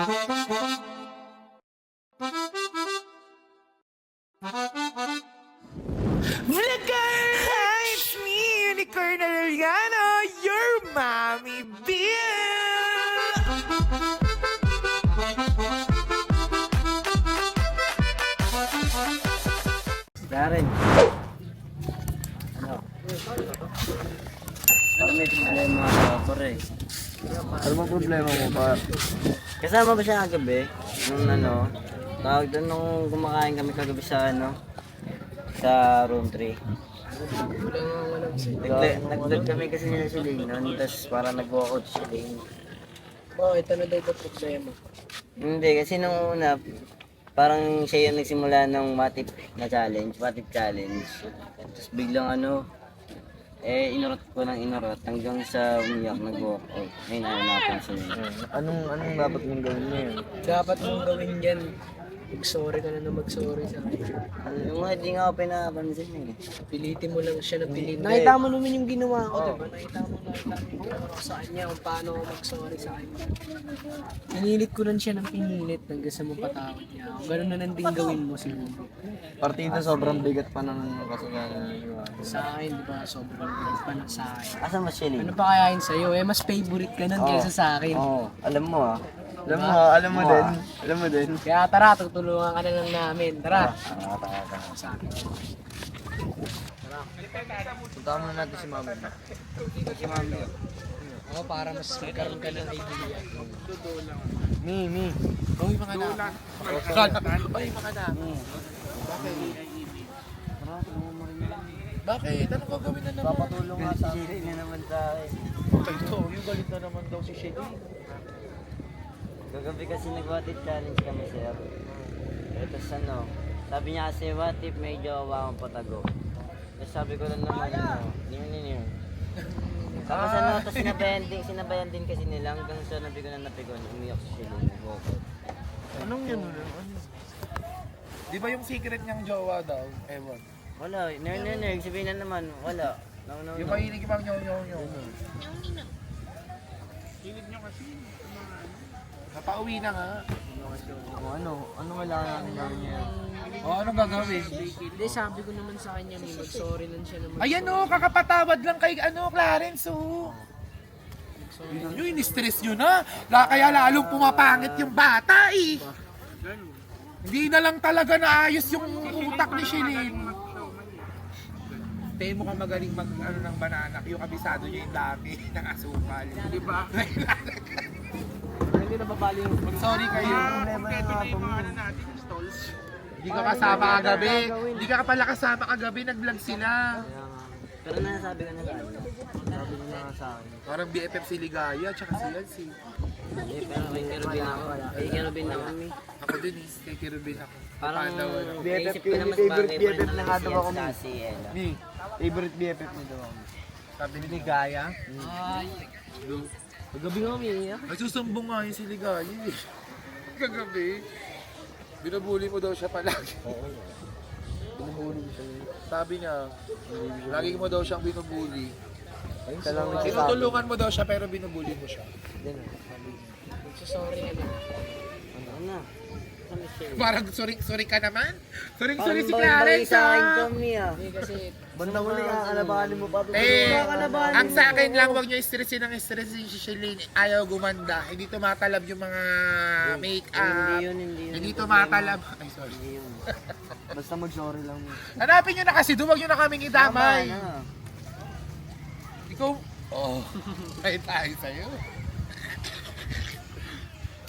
Vlogger! Hi, it's me, Unicorn Arellano, your mommy Bill! Darren. Ano? Parang may problema ako, pare. Ano bang problema mo pa? Kasama ba siya kagabi? Nung ano, tawag doon nung kumakain kami kagabi sa ano, sa room 3. Nag-vlog kami kasi nila si Ling noon, tapos parang nag-walkout si Ling. Bakit? Ano daw ba problema? Hindi, kasi nung una, parang siya yung nagsimula ng matip challenge. Tapos biglang ano, inurot ko ng inurot hanggang sa umiyak, nag-walkout. Ayun, ayaw napansin. Anong dapat mong gawin ngayon? Dapat mong gawin yan. Mag-sorry ka na mag-sorry sa akin. Yung mga hindi nga ako pinapansin eh. Pilitin mo lang siya na pilitin. Hindi. Nakita mo naman yung ginawa ko, diba? Nakita mo yung ginawa ko sa kanya kung paano ako mag-sorry sa kanya. Pinilit ko lang siya ng pinilit hanggang sa mapatawad niya. Kung gano'n na lang din gawin mo siguro. Partida sobrang bigat pa ng kasalanan. Sa akin, diba? Sobrang bigat pa na sa akin. Asa mas siya Ano pa kaya yun sa'yo? Mas favorite ka nun kaysa sa akin. Oo, alam mo ah. Alam mo din. Kaya tara, tutulungan ka na lang namin. Tara. Sa akin. Punta muna natin si Mami. Oo, para mas magkaroon ka ng idea. Mi. Uy, mga na. Uy, mga na. Bakit? Ano gagawin na naman? Papatulong nga sa akin. na naman sa akin. Ito, yung galit na naman daw si Shelly. Kagabi kasi nag-what-if challenge kami sir. Tapos ano, sabi niya kasi what if may jowa akong patago. Tapos sabi ko lang naman yun. Tapos ano, tapos sinabayan din kasi nila hanggang sa nabi ko na napigon, umiyak si Shelly, nag-walkout. Anong yun? Di ba yung secret niyang jowa daw? Ewan. Wala, nerd, sabihin na naman, wala. No. Yung mahilig ibang nyo. Napauwi na nga. Ano kailangan natin gawin niya? O, anong gagawin? Hindi, sabi ko naman sa kanya, may mag-sorry lang siya naman. Ayan o, kakapatawad lang kay Clarence o. Yun yung in-stress nyo na. Kaya lalong pumapangit yung bata eh. Hindi na lang talaga naayos yung utak ni Shilin. Tayo mo ka magaling ng banana. Yung kabisado niya yung dami ng asukal. Di ba? Hindi na babali yung Sorry kayo. Kompleto na yung mga natin, stalls. Hindi ka kasama kagabi. Hindi ka pala kasama kagabi. Nag-vlog sila. Pero nasabi ko na sa ano, sabi ko na sa akin. Parang BFF si Ligaya, tsaka si Yancy. Pero kay Kerubin ako. Kay Kerubin na kami. Ako din eh, kay Kirubin ako. Parang Paano? naisip ko na mas favorite bagay pa rin BFF na naman nga si daw Ed ako, sa si Ella. Mi, favorite BFF niyo daw ako. Sabi ni Ligaya. Gabi nga umiiyak. Ay, susumbong nga yun si Ligaya eh. Kagabi. Binubuli mo daw siya palagi. Binubuli ko siya. Sabi niya, lagi mo daw siyang binubuli. Ayun lang yung Tinutulungan mo daw siya pero binubuli mo siya. Sorry ka na. Ano? Ano siya? Parang sorry ka naman. Sorry Parang si bagay Clarence sa akin ah. to, Mia. Hindi kasi, Banda mo na alabanin mo pa. Ang sa akin lang, huwag nyo stressin si Shelly. Ayaw gumanda. Hindi tumatalab yung mga make-up. Hindi yun. Hindi tumatalab. Ay, sorry. Hindi yun. Basta mag-sorry lang mo. Hanapin nyo na kasi doon. Huwag nyo na kaming idamay. Tama na. Ikaw, oh, ay tayo sa'yo.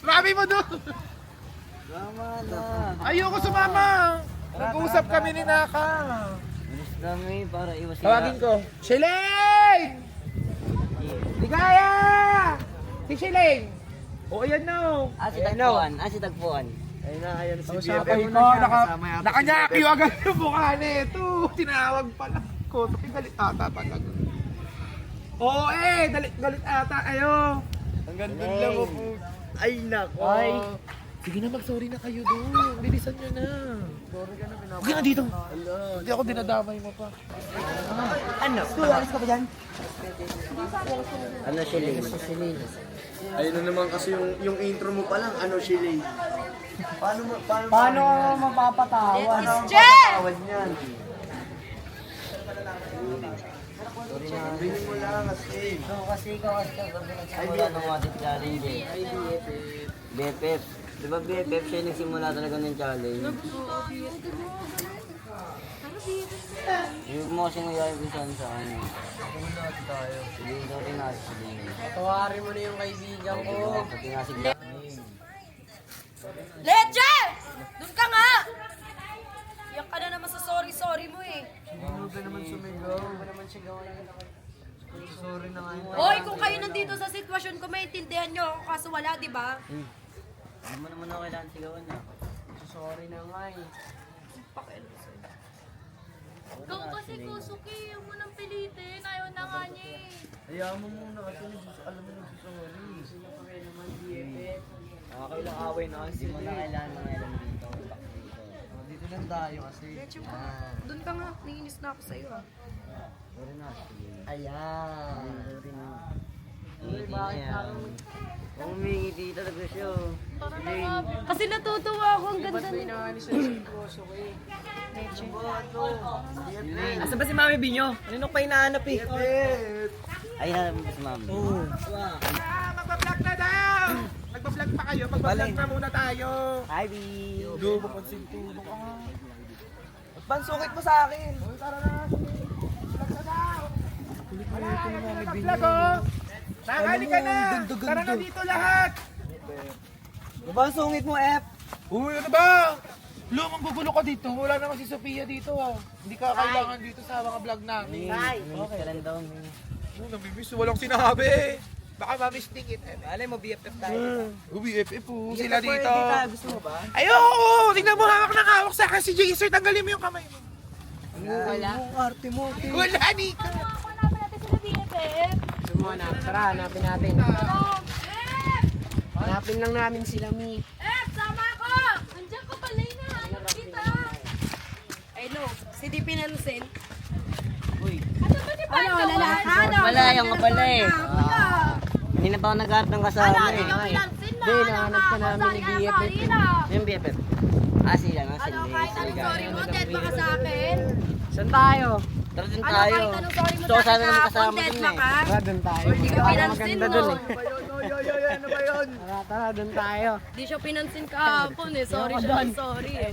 Marami mo doon. Tama na. Ayoko sumama. Nag-uusap kami ni Naka. Bilis kami para iwas Tawagin ko. Sheleng! Ligaya! Si Sheleng! O, ayan na. Si Tagpuan. Si Tagpuan. Ayun na, ayun si Sabi BFF. ko, nakanyaki yung agad yung mukha nito. Tinawag pala ko. Galit ata talaga. Oo galit ata kayo. Hanggang doon lang ako. Ay, nako. Ay. Sige na, mag-sorry na kayo doon. Bilisan nyo na. Sorry ka na, pinapakita. Huwag na dito. Hindi ako dinadamay mo pa. Ano? Alis ka ba dyan? Ano siya, Ling? Ayun na naman kasi yung intro mo pa lang, ano Shilay? Paano mapapatawa? Tawad niyan. Sabihin mo lang kasi. So, kasi ikaw nagsimula ng What If Challenge eh. BFF. Di ba BFF siya yung nagsimula talaga ng challenge? Yung mo kasi nangyari minsan sa ano. Sige, ikaw tinasig. Patawarin mo na yung kaibigan ko. Tinasig na. Leche! Doon ka nga! Iyak ka na naman sa sorry mo eh. Ano ba naman sumigaw? Ano ba naman sigaw? Sorry na nga yun. Hoy, kung kayo nandito sa sitwasyon ko, maintindihan nyo ako kaso wala, di ba? Hindi mo naman ako kailangan sigawan niya. Sorry na nga eh. Ikaw kasi Kusuki, huwag mo nang pilitin. Ayaw na nga niya eh. Hayaan mo muna kasi alam mo nagsusorry. Okay lang away na kasi. Hindi mo na kailangan mga ilang dito. Dito lang tayo kasi. Leche, doon ka nga. Naiinis na ako sa'yo ah. Sorry na. Ayan. Sorry na. Ngiti niya. Umingiti talaga siya. Kasi natutuwa ako. Ang ganda May nito. nakanis na si Koso ko eh. Asa ba si Mami Binyo? Ano pa hinahanap eh? ay na mas mami. Magbablog na daw! Magbablog pa kayo, magbablog na muna tayo. Hi, B. Dubo, pansin-tubo ka. Pansukit mo sa akin. Tara na, vlog na daw. Magbablog oh. Nakali ka na. Tara na dito lahat. Diba ang sungit mo, F? Uy, ano ba? Lumang gugulo ka dito. Wala naman si Sophia dito ah. Hindi ka kailangan dito sa mga vlog namin. Okay lang daw. Namimiss, walang sinabi. Baka mamistingit. Alay mo, BFF tayo. BFF po sila dito. Gusto mo ba? Ayoko! Tingnan mo hawak ng hawak sa akin si Jason. Tanggalin mo yung kamay mo. Wala. Ang arte mo. Wala, Nika. Hanapin natin sila BFF. Sumana. Tara, hanapin natin. Hanapin lang namin sila, Mi. Sama ko! Andiyan ko pala yung nahanap kita. Ay no, si Di Pinansin. Ano ba di ba? Ano, lalaki? Ano? Wala yung kapala eh. Hindi na pa ako nag-art ng kasama eh. Ikaw pinansin na. Hindi, nahanap ka namin ni BFF. Yung BFF. Sila nga, Ano, sila. kahit anong sorry mo, dead ba ka sa akin? Saan tayo? Tara din Ano, tayo. kahit anong sorry mo Gusto ko sa sana akin naman kahapon, kasama dead din ba eh. ka? Tara, doon tayo. Hindi ka pinansin Maganda no? dun eh. Tara, doon tayo. Di siya pinansin kahapon eh. Sorry siya ng sorry eh.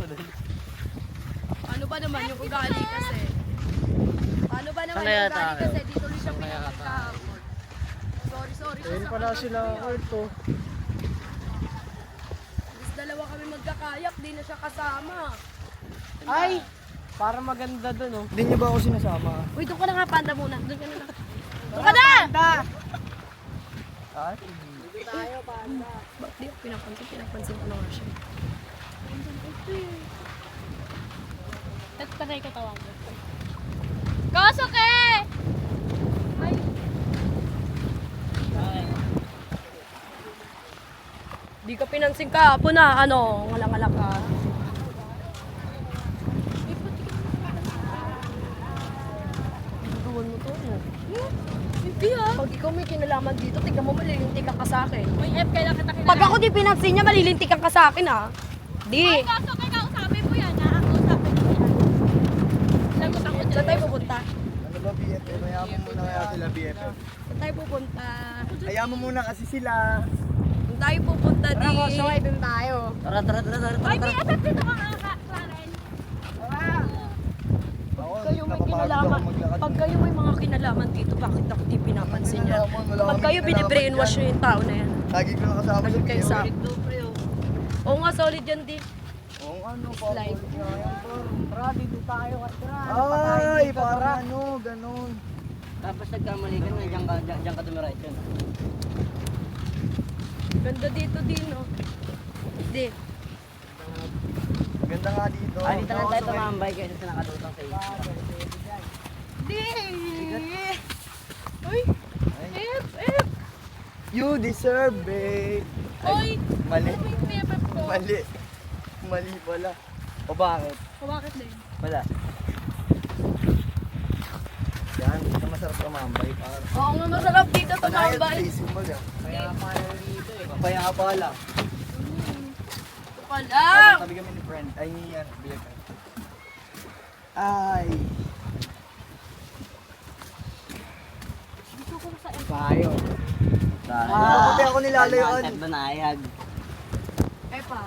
Paano ba naman yung ugali kasi? Paano ba naman Saan kaya yung ugali tayo? kasi? Dito ulit siya pinansin kahapon. Sorry siya Ayun sa pala kanya. sila, Arto. Bis dalawa kami magkakayak, di na siya kasama. Ay! Para maganda doon, oh. Hindi niyo ba ako sinasama? Uy, doon ka na nga, panda muna. Doon ka na. Doon ka na! Ay? Di, pinapansin ko na nga siya. Tatay ko tawag mo. Kusuki! Ay, Di ka pinansin kahapon na, ano, walang-alak ka. Gagawin mo to, ano? hindi ah. Pag ikaw may kinalaman dito, tignan mo malilintikan ka sa akin. Uy, F, kailan kita kilala. Pag ako di pinansin niya, malilintikan ka sa akin, ha? Di. Kusuki, kausapin mo yan ha. Kausapin mo yan. Lagot ako dyan. Saan tayo pupunta? Ano ba BFF? Hayaan mo muna kaya sila BFF. Saan tayo pupunta? Hayaan mo muna kasi sila. Saan tayo pupunta, di? doon tayo. Tara. Ay, BFF dito ka nga, Clarence. Ako, Kayo may napapagod kinalaman. ako maglakad. Pag kayo may mga kinalaman dito, bakit ako di pinapansin niya? Wala Pag kami kayo kinalaman binibrainwash dyan. nyo yung tao na yan. Lagi ko na kasama Lagot kayo sa... Ito pre oh. Oo nga, solid yan, di. Oo, ano pa? Slide. Tara, dito tayo. Tara, Ay, parang ano, ganun. Tapos nagkamali ka na, diyan ka tumirait yun. Ganda dito din, no? Di. Ganda nga dito. Ay, dito lang tayo tumambay kaysa sa nakatutang sa iyo. Di! Uy! F! F! You deserve it. Uy, Mali. ano ba yung BFF ko? Mali. Mali pala. O bakit? O bakit din? Wala. Yan, sama masarap tumambay. Oo nga, masarap dito tumambay. Kaya pala. Ito pa lang. Tabi kami ni friend. Ay, BFF. Ay. Payo. Buti ako nilalayuan. At banayag. Epa.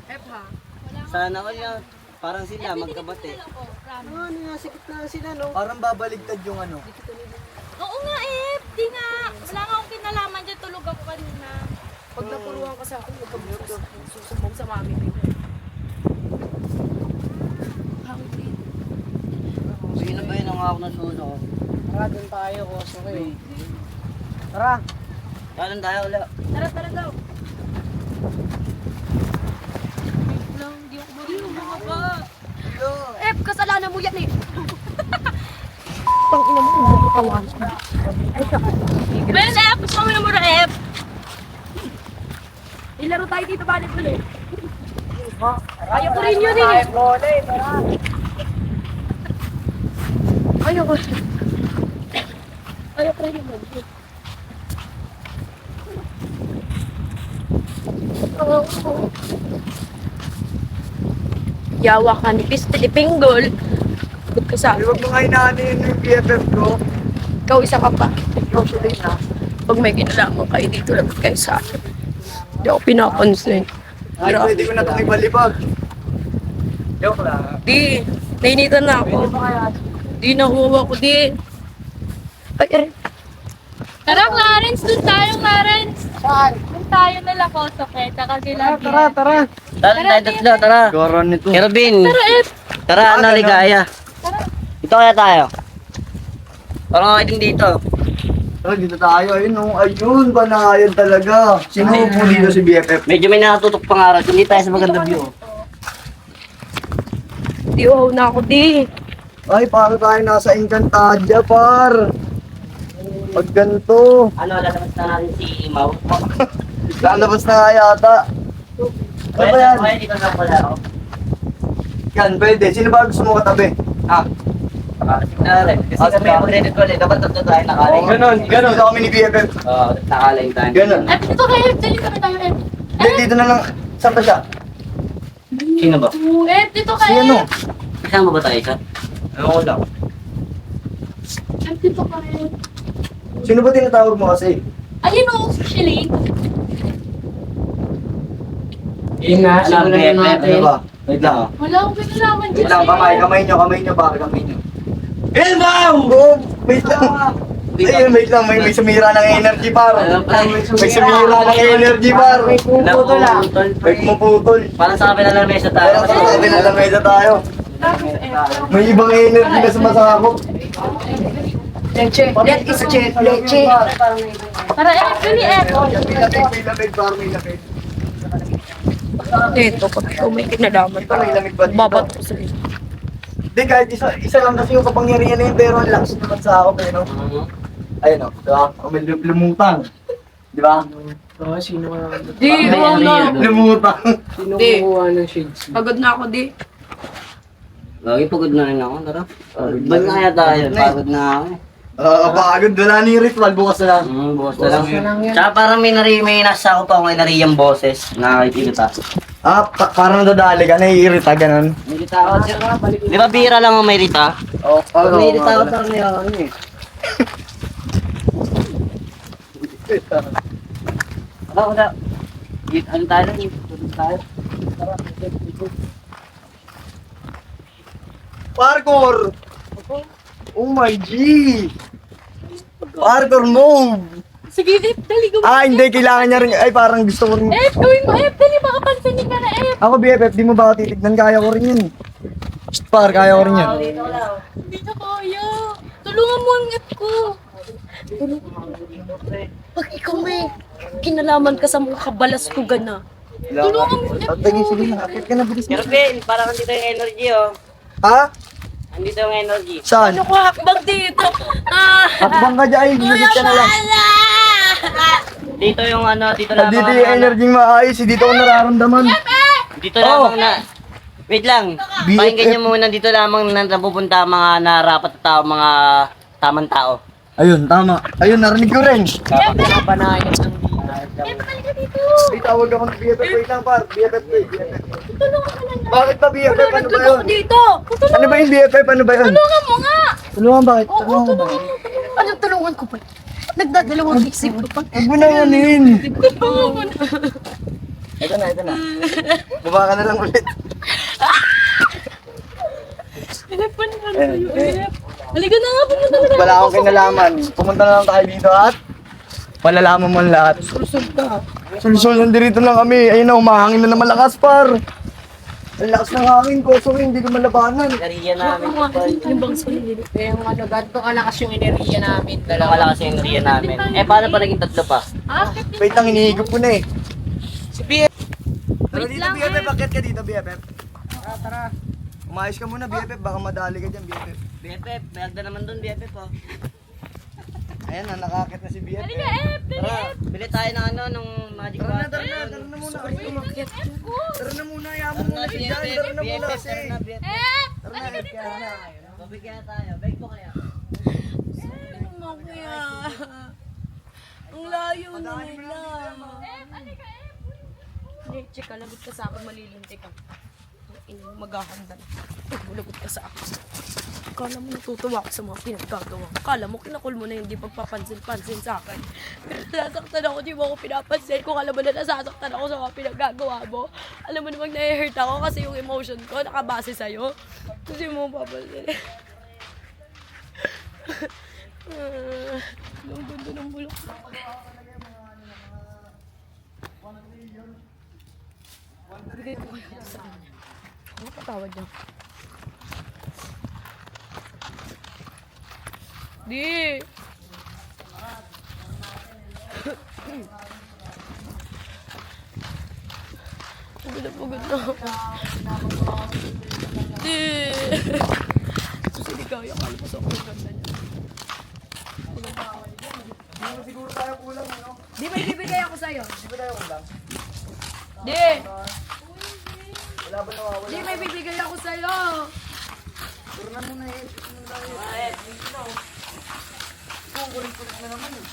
Epa. Sana all yun. Parang sila magkabate. Ano, nasikip na sila, no? Parang babaligtad yung ano. Oo nga eh, di nga. Wala nga akong kinalaman dyan, tulog ako kanina. Pag napuruhan ka sa akin, huwag ka susubong sa mami ko. Sino ba yun ang ako ng suso? Tara, doon tayo, koso ko eh. Tara. Kalan tayo ulit. Tara daw. Wait lang, di ako marunong ba? Kasalanan mo yan eh. Well, F, gusto mo na muna F. Ilaro tayo dito, balik-balik. Ayaw ko rin yun eh. Ayaw ko. Ayaw ko rin yun. Yawa ka ni Pistil Pinggol. Ba't ka sa Huwag mo nga inaanin yung BFF ko. ikaw isa ka pa. Ikaw tuloy na. Pag may kinalaman kayo dito lang kayo sa akin. Hindi ako pinapansin. Ay, pwede ko na itong ibalibag. Joke lang. Di, nainitan na ako. Di, nahuwa ko, di. Ay, aray. Tara, Clarence, dun tayo, Clarence. Saan? Dun tayo nila ko, Soketa, kasi lagi. Tara. Tara tayo tatlo, tara. Goron nito. Kervin, Tara, F. tara, ano, ligaya. Ito kaya tayo. Parang ako dito. Tara, dito tayo. Ayun, oh. Ayun, banayan talaga. Sino po dito si BFF? Medyo may nakatutok pangarap, hindi tayo sa maganda view. Di, uhaw na ako, di. Ay, para tayo nasa Encantadia, par. Pag ganito. Ano, lalabas na natin si Imaw. Lalabas na nga yata. Ano ba yan? Pwede dito na pala ako. Yan, pwede. Sino ba gusto mo katabi? Ha? Nakaling. Kasi kami ang credit ko ulit. Dapat tatlo tayo nakaling. Ganon. Dito kami ni BFF. Oo, nakaling tayo. Ganon. F, dito kayo, F. Dali kami tayo, F. Dito na lang. Saan ba siya? Sino ba? F, dito Si kayo. ano? Kasama ba tayo isa? Ano ko lang. F, dito kayo. Sino ba tinatawag mo kasi? Ayun o, Shilly. Yun nga, Alam, simulan na BFF, natin. Ano ba? Wait lang. Wala akong kinalaman dyan. Wait lang, kamay nyo, pare, kamay nyo. Elbaw! Oh, wait lang. Ayun, wait lang, may sumira ng energy, par. May sumira ng energy, par. May Puputol lang. pumuputol. Parang sa kapila ng mesa tayo. Pero sa sabi na lamesa tayo. May ibang energy na sumasakop. Leche. That is leche. Tara, F, dali, F. May lamig, par, may lamig. Ito, pag ikaw may kinalaman, May lamig ba dito? babat ko sa Hindi, kahit isa lang kasi yung kapangyarihan na yun, pero ang lakas naman sa ako, no? Ayun, no? Diba? May lumutang. Di ba? Oo, sino ka? Di, uhaw na. Lumutang. Sino Di. kumuha ng shades? Pagod na ako, di. Lagi pagod na rin ako, tara. Bal na kaya tayo, pagod na ako. Pagod. Wala na yung ritual, bukas na lang. Bukas na lang. Bukas na lang yan. Tsaka parang may nasa ako pa ako nariyang boses. Nakakikita. Parang nadadali ka, naiirita, ganun. May rita ako. Di ba bira lang ang may rita? Oo, Pag may rita ako parang may ako eh. Ako na. Ano tayo lang? Tulog tayo. Parkour! Oh my G! Parkour move! Sige, F, dali, gawin. Hindi, kailangan niya rin. Ay, parang gusto ko rin. F, gawin mo, F. Dali, makapansin ka na, F. Ako, BFF, di mo ba ako titignan? Kaya ko rin yun. Shh, par, kaya ko rin yun. Hindi na kaya. Tulungan mo ang F ko. Pag ikaw may kinalaman ka sa mga kabalas ko gana. Tulungan mo F. Sige na, akit ka na, bilis na. Kervin, parang andito yung energy oh. Ha? Andito yung energy. Saan? Ano ko hakbang dito? Ah! Hakbang ka dyan, gisip ka na lang. Dito yung ano, dito na Dito yung energy maayos, dito ko nararamdaman. Dito lamang na. Wait lang. BFF. Pakinggan nyo muna dito lamang na napupunta ang mga narapat na tao, mga tamang tao. Ayun, tama. Ayun, narinig ko rin. Kapanayan ng Ay, tawag ako ng BFF. Wait lang, par. BFF to eh. BFF. Tulungan ka lang. Bakit ba BFF? Ano ba yun? Dito. Ano ba yung BFF? Ano ba yun? Tulungan mo nga. Tulungan bakit? Oo, Tulungan ba? tulungan mo. Anong tulungan ko pa? Nagdadalawang isip ko pa. Huwag mo na yanin. Tulungan mo na. Ito na, ito na. Baba ka na lang ulit. Hanap na kayo. Halika na nga, pumunta na. Wala akong kinalaman. Pumunta na lang tayo dito at palalaman mo ang lahat. Sulsol, nandito lang kami. Ayun na, umahangin na malakas, par. Ang lakas ng hangin ko, so hindi ko malabanan. Nariyan namin. Yung bang sulit. yung ano, ganito kalakas yung enerhiya namin. Dalawa lang kasi yung nariyan namin. Eh, paano pa naging tatlo pa? Ah, Wait lang, hinihigop ko na eh. Si BFF. Tara dito, BFF. Bakit ka dito, BFF? Tara. Umayos ka muna, BFF. Baka madali ka dyan, BFF. BFF, may hagda naman doon, BFF oh. Ayan na, nakakit na si BFF. halika, Tara, bili tayo ng ano, nung magic Tara na, water. tara na, tara na muna. Tara na muna, yaman Tara muna na, si Jan. BFF, Tara na muna BFF, kasi. tara na, BFF. Tara na, kaya na. Tubig kaya tayo, bag po kaya. Kuya. Ang layo na nila. Hindi, chika, lagot ka sa akin, malilintik ka. Maghahanda na. Lagot ka sa akin. Kala mo natutuwa ako sa mga pinagkagawa. Kala mo kinakul mo na hindi pagpapansin-pansin sa akin. Pero nasasaktan ako, di mo ako pinapansin. Kung alam mo na nasasaktan ako sa mga pinagkagawa mo. Alam mo namang nai-hurt ako kasi yung emotion ko nakabase sa'yo. Kasi mo papansin. Ang ganda ng bulok. Bigay ko kaya sa kanya. Ano patawad niya? Di! Pagod na ako. Di! Kasi di kaya, kala ko sa ako yung ganda niya. Siguro tayo kulang, ano? Di ba ibibigay ako sa'yo? Di ba tayo kulang? Di! Wala ba nawawala? Di, may bibigay ako sa'yo! Tara na muna eh. Kung kulit-kulit na naman eh.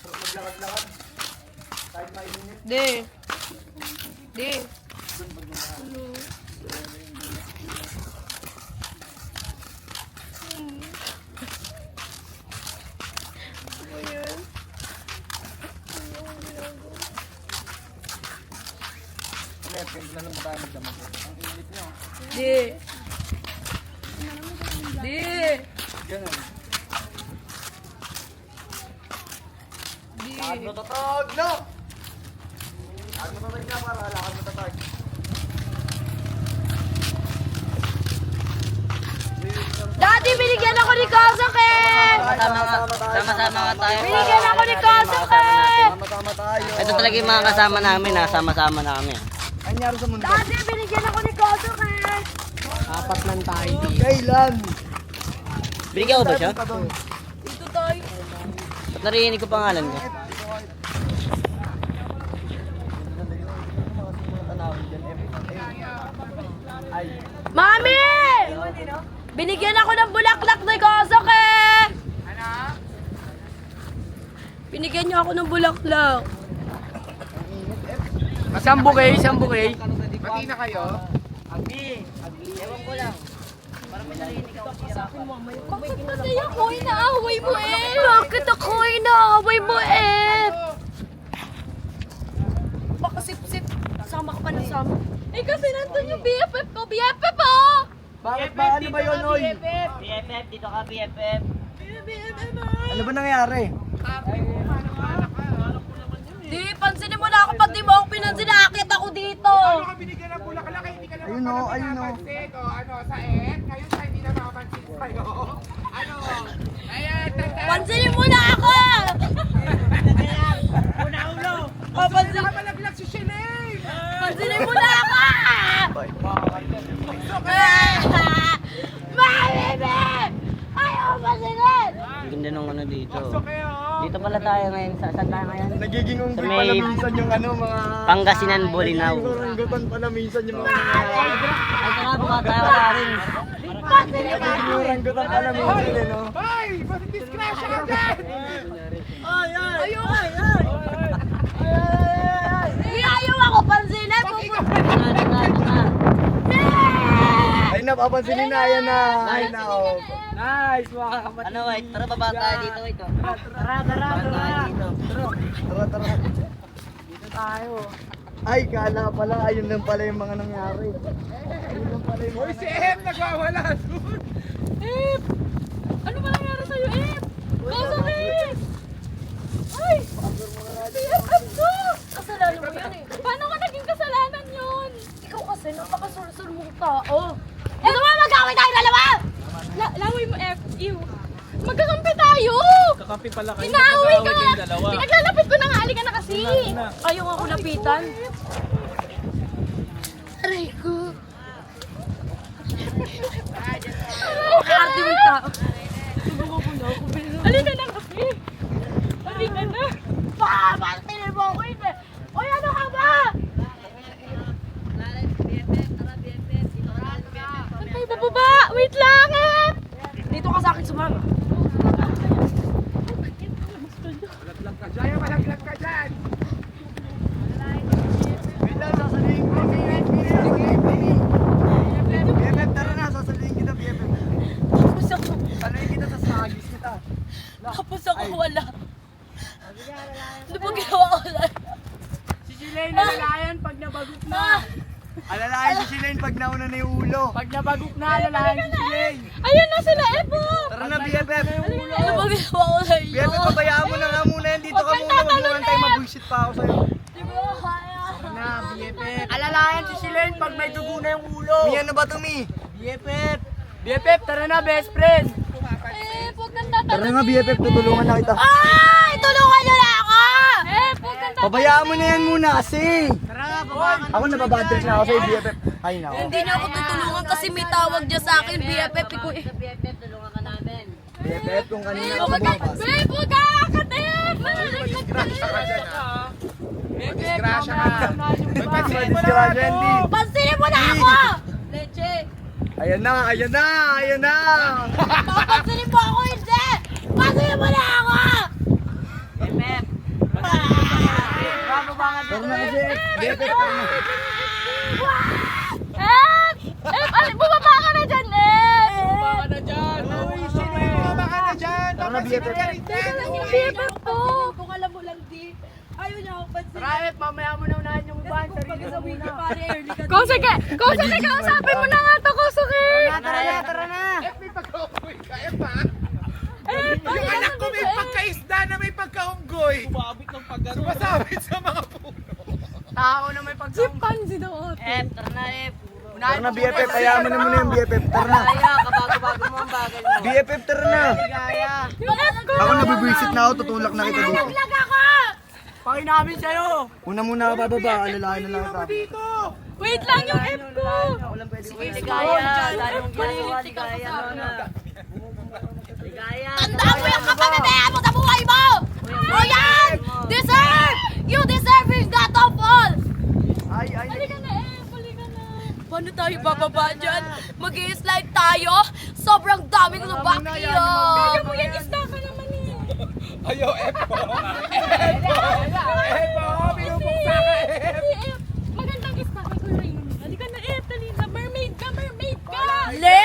Maglakad-lakad. Kahit mainit. Di! Di! Di! Di! Ganun. Di! Lakad mo tatag na! Lakad mo tatag na para lakad mo tatag. Daddy, binigyan ako ni Kosok eh! Sama-sama nga tayo. Binigyan ako ni Kosok eh! Sama-sama tayo. Ito talaga yung mga kasama namin ha, sama-sama namin. Ang nangyari sa mundo? Daddy, binigyan ako ni Kosok eh! Apat lang tayo dito. Kailan? Binigyan ko ba siya? Ka doon. Dito tayo. Narinig ko pangalan niya. Mami! Binigyan ako ng bulaklak ni Kosok eh! Ano? Binigyan niyo ako ng bulaklak. Isang bouquet, isang bouquet. Pati na kayo? Ewan ko lang. Parang may narinig ako siya. Bakit kasi ako inaaway mo eh? Bakit ako inaaway mo eh? Baka sip-sip. Sama ka pa ng sama. Eh kasi nandun yung BFF ko. BFF oh! Bakit ba? Ano ba yun, Oy? BFF, dito ka BFF. Ano ba nangyari? Di, pansinin mo na ako pag di mo ako pinansin, nakakit ako dito. Ano ka binigyan ng bulaklak? Hindi ka naman Ayun o, ayun o. napansin. O ano, sa end? Ngayon sa hindi na nakapansin sa'yo. Ano? Ayan, tanda. Pansinin mo na ako! Papansin ka malaglag si Shelay. Pansinin mo na ako! Mami, babe! Ayaw pansinin! Ang ganda nung ano dito. Pasok kayo. Dito pala tayo ngayon. Saan tayo ngayon? Nagiging unggoy Sa may pala minsan yung ano, mga... Pangasinan, Bolinao. Nagiging oranggutan pala minsan yung mga... Ay, tara, buka tayo, wala rin. Nagiging oranggutan pala minsan eh, no? Hoy! Bakit disgrasya ka dyan? Ayaw ako pansinin. Ay, napapansinin na, ayan na. Ay, na, oh. Nice, mga kapatid. Ano, wait? Tara, baba tayo dito, wait. Oh. Tara. Tara, tara. Dito tayo. Ay, kala pala, ayun lang pala yung mga nangyari. Ayun lang pala yung Hoy, si Em nagwawala doon. Ep! Ano ba nangyari sa'yo, Ep? Kasakit! Ay! Ep ko! Kasalanan mo yan eh. Paano ka naging kasalanan yun? Ikaw kasi napakasulsul mong tao. Ano ba mag-away tayo dalawa? Laway mo, F. Ew. Magkakampi tayo! Kakampi pala kayo. Inaaway ka! kayong dalawa. Pinaglalapit ko na nga, halika na kasi! Ayaw ako lapitan. Aray ko. Kaarte mong tao. Halika na kasi! Halika na! Bakit tinil mo ako yun eh? Oy, ano ka ba? Saan tayo bababa? Wait lang, F! Dito ka sa akin sumama. Jaya, malaglag ka dyan. Wait lang, sasalihin ko. BFF, tara na, sasalihin kita, BFF. Tapos ako. Sasalihin kita, sasagis kita. Tapos ako wala. Ano ba ginawa ko lang? Si Jelaine nalalayan pag nabagok na. Alalahin si Shilane pag nauna na yung ulo. Pag nabagok na, alalayan si Jelaine. Ayun na sila, F! Tara na, BFF. Ano ba ginawa ko sa iyo? BFF, pabayaan mo na nga muna yan. Dito ka muna, wag mo tayo mabwisit pa ako sa'yo. Di ko kaya. Na, BFF. Alalayan si Jelaine pag may dugo na yung ulo. Mi, ano ba to, Mi? BFF. BFF, tara na, best friend. F, huwag kang Tara tatanungin! nga, BFF, tutulungan na kita. Ay! Tulungan niyo na ako! F, huwag kang tatanungin! Pabayaan mo na yan muna kasi. Tara, baba ka. Ako nababad trip na ako sa'yo, BFF. Ay, nako. Hindi niyo ako tutulungan kasi may tawag niya sa akin, BFF. Ikaw eh. BFF, tulungan ka namin. BFF, kung kanina F, ako huwag kang... bukas. F, huwag kang akat, F! Malalaglag ka, Disgrasya ka F! dyan, ha? BFF, Disgrasya ka mamaya dyan. na yung May iba. pansin mo na Disgrasya, ako. hindi. Pansinin mo na ako! Leche! Ayan na, ayan na, ayan na. Papansinin mo ako, hindi! Pansinin mo na ako! BFF, Tara na kasi, BFF, tara na. F! F, bumaba ka na dyan, F! Baba ka na dyan. Uy, sino yung bumaba ka na dyan? Tara na, Dapat BFF. sinagalit yan. Yung BFF ko! Kung alam mo lang, di. Ayaw niya ako pansinin. Tara, F, mamaya mo na unahan yung van. Sarili mo muna. Kosuke! Kosuke, kausapin mo na nga to, Kosuke! Tara na. F, may pagkaunggoy ka. F, ha? F, Yung anak ko may pagkaisda na may pagkaunggoy. Bumabit ng pagano. Sumasabit sa mga puno. Tao na may pagkaong. Pansi daw ako. F, tara na, F. Tara na, BFF, hayaan mo na muna yung BFF. Tara na. Kaya, kabago-bago mo ang bagay mo. BFF, tara na. Gaya. Yung F ko! Ako nabibwisit na ako, tutulak na kita dito. Naglag ako! Pakin namin sa'yo. Una muna ako bababa, alalahin na lang kita. Dito. Wait lang yung F ko! Sige, ligaya. Dahil yung ginagawa, ligaya. Ligaya. Tandaan mo yung kapamamayan mo sa buhay mo! O yan! Deserve! You deserve that of all! Ay, ay. Halika na, F! Halika na! Paano tayo bababa dyan? Mag-i-slide tayo? Sobrang dami ko na bakyo! Kaya mo yan, isda ka naman eh! Ayaw, F po. F po. F po. Pinupuksa ka, F. Si F! Magandang isda ka ko rin. Halika na, F! Dali na! Mermaid ka! Mermaid ka! Le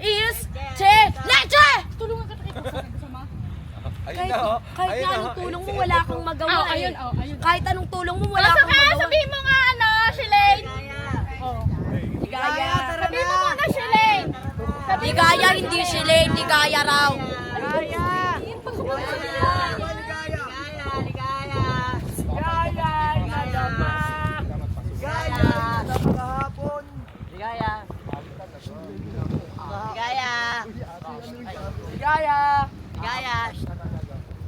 is che leche! Tulungan ka kita sa sama. Ayun na, oh. Kahit Ayun na na, anong oh. tulong mo, wala kang magawa eh. Ayun. Kahit anong tulong mo, wala Kosuke, kang magawa. sabihin mo nga ano, Shilane! Ligaya. Sabihin mo muna, Shilane! Ligaya, hindi Shilane. Ligaya raw. Ligaya. Ligaya. Gaya. Ligaya.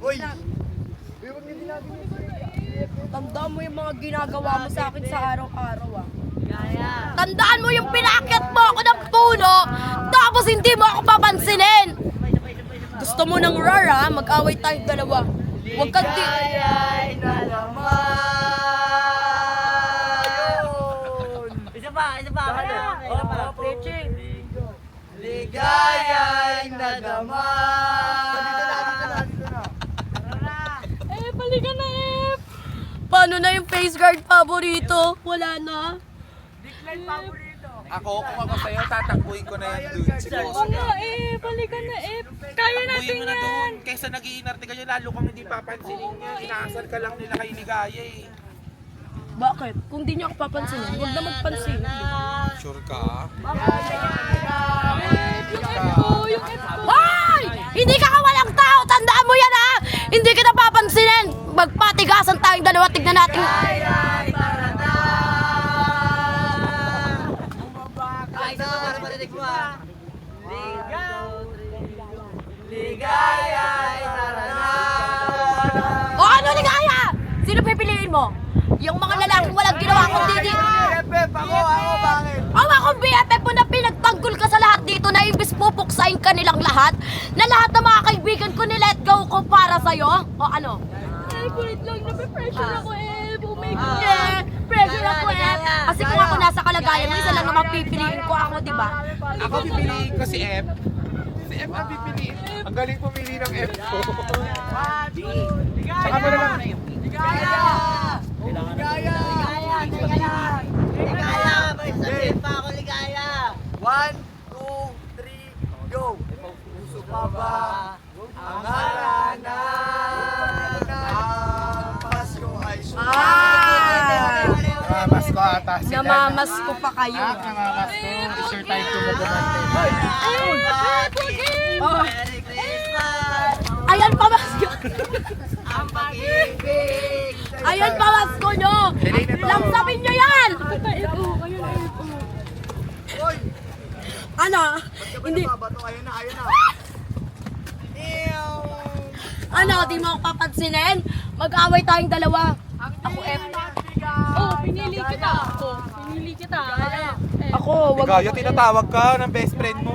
Uy. Tandaan mo yung mga ginagawa mo sa akin sa araw-araw ah. Ligaya. Tandaan mo yung pinakit mo ako ng puno, tapos hindi mo ako papansinin. Gusto mo ng rara, mag-away tayong dalawa. Huwag kang di... Ligaya'y nalaman. Isa pa. Isa pa. Ligaya'y nalaman. Balikan na, F! Paano na yung face guard paborito? Wala na. Ako, kung ako sa'yo, tatakbuhin ko na yan dun. Siguro. Oo nga, balikan na, F! Kaya natin Takbuhin mo na yan! dun. Kaysa nag-iinarte ka dyan, lalo kang hindi papansinin niya. Inaasar ka lang nila kay Ligaya eh. Bakit? Kung di niyo ako papansinin, huwag na magpansin. Sure ka? Hoy! Hindi ka kawalang tao! Tandaan mo yan, ha! Hindi kita papansinin! Magpatigasan tayong dalawa, tignan natin. Ay, isa pa para marinig mo ah. Ligaya'y nalaman. O ano, Ligaya? Sino pipiliin mo? Yung mga lalaking walang ginawa kundi di... Ako, bakit? Ang akong BFF mo na pinagtanggol ka sa lahat dito na imbis pupuksain ka nilang lahat, na lahat ng mga kaibigan ko ni-let go ko para sa'yo? O ano? Kulit lang, nape-pressure ako Oh my God. Yeah, pressure ako Kasi kung ako nasa kalagayan mo, isa lang naman pipiliin ko ako, di ba? Ako pipiliin ko si F. Si F ang pipiliin. Ang galing pumili ng F ko. Saka mo naman. Ligaya, may sabihin pa ako ligaya. 1, 2, 3, go! Puso pa ba ang harana? Ang Pasko ay Namamas ko ata sila. Namamas ko pa kayo. Namamas ko. It's your time to magumante. Merry Christmas! Ayan, pamasko. Ang pag-ibig! Ayan, pamasko nyo. Langsapin nyo yan. Ano? Hindi. Ayun na. Ano, di mo ako papansinin? Mag-away tayong dalawa. Ako, F. Oh, pinili kita. Ako, Ligaya, tinatawag ka ng best friend mo.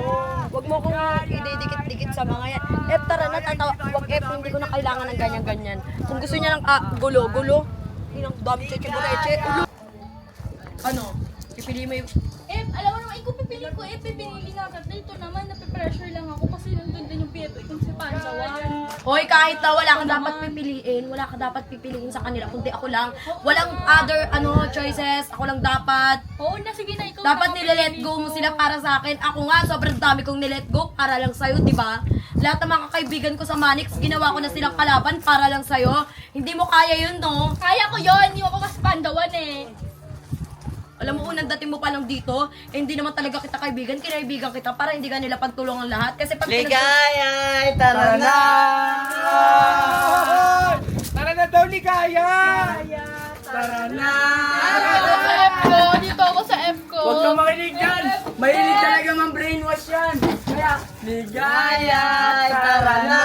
wag mo kong ididikit-dikit sa mga yan. F, tara na, tatawa. Wag F, hindi ko na kailangan ng ganyan-ganyan. Kung gusto niya ng gulo. Hindi ng dami cheche-bureche. Ano? Pipili mo yung... Alam mo naman, kung pipili ko, pipili nga agad. Dito naman, nape-pressure lang ako kasi nandun din yung PFA kung si Pansawan. Hoy, kahit na wala ka dapat pipiliin sa kanila, kundi ako lang. Walang other choices, ako lang dapat. Oo na, sige na, ikaw Dapat na. nile-let go mo sila para sa akin. Ako nga, sobrang dami kong nilet go para lang sa'yo, di ba? Lahat ng mga kaibigan ko sa Manix, ginawa ko na silang kalaban para lang sa'yo. Hindi mo kaya yun, no? Kaya ko yun, hindi ako mas Pandawan eh. Alam mo, unang dating mo pa lang dito, hindi naman talaga kita kaibigan, kinaibigan kita para hindi ka nila pagtulungan lahat. Kasi pag Ligaya, tara na! Tara na daw, Ligaya! Tara na! Sa F ko, dito ako sa F ko. Huwag kang makinig yan! Mahilig talaga mang brainwash yan! Kaya, ligaya, tara na!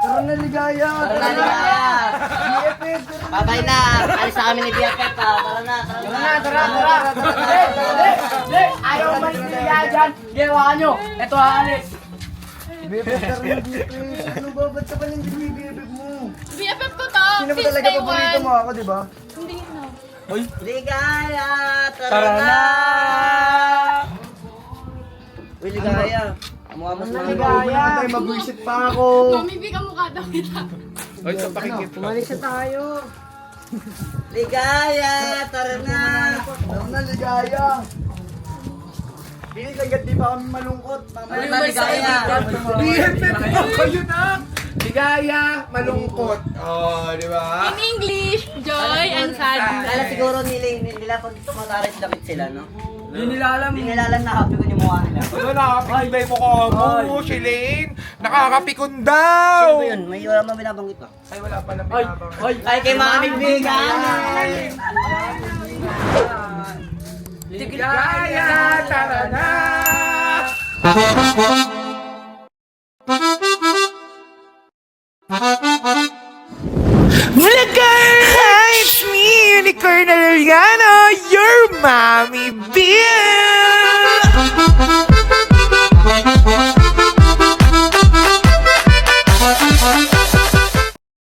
Tara na, Ligaya! Tara na! BFF! Babay na! Alis na kami ni BFF ha! Tara na! Tara! Ayaw malis nila dyan! Ginawa nyo! Ito aalis! BFF, tara na, BFF! Ano ba? Ba't sa panindig mo yung BFF mo? BFF ko to. Sino ba Since talaga day paborito one. mo ako, di ba? Hindi na. Ligaya, tara na! Uy, ligaya! Mukha mo sa Ligaya! Mag-visit pa ako! Mamibig ang mukha daw kita. Ay, sa pakikit ko. Ligaya, tara na! Tara na, Ligaya! Bilis, hanggat di pa kami malungkot. Tara na, ligaya! BFF lang kayo na! Ligaya, malungkot. Oh, di ba? In English, joy and sadness. Kala siguro nila pag matarit lakit sila, no? Hindi nila alam. Hindi nila alam na happy ko yung mukha nila. Ano, nakakapikunday mo ko mo, Shilane? Nakakapikon daw! Sino ba yun? May wala mo binabanggit pa. Ay, wala palang Ay! binabang. Ay! Ay, kay mga kaibigan! Ligaya, tara na! Ligaya, it's me, Unicorn Arellano, your mommy bear!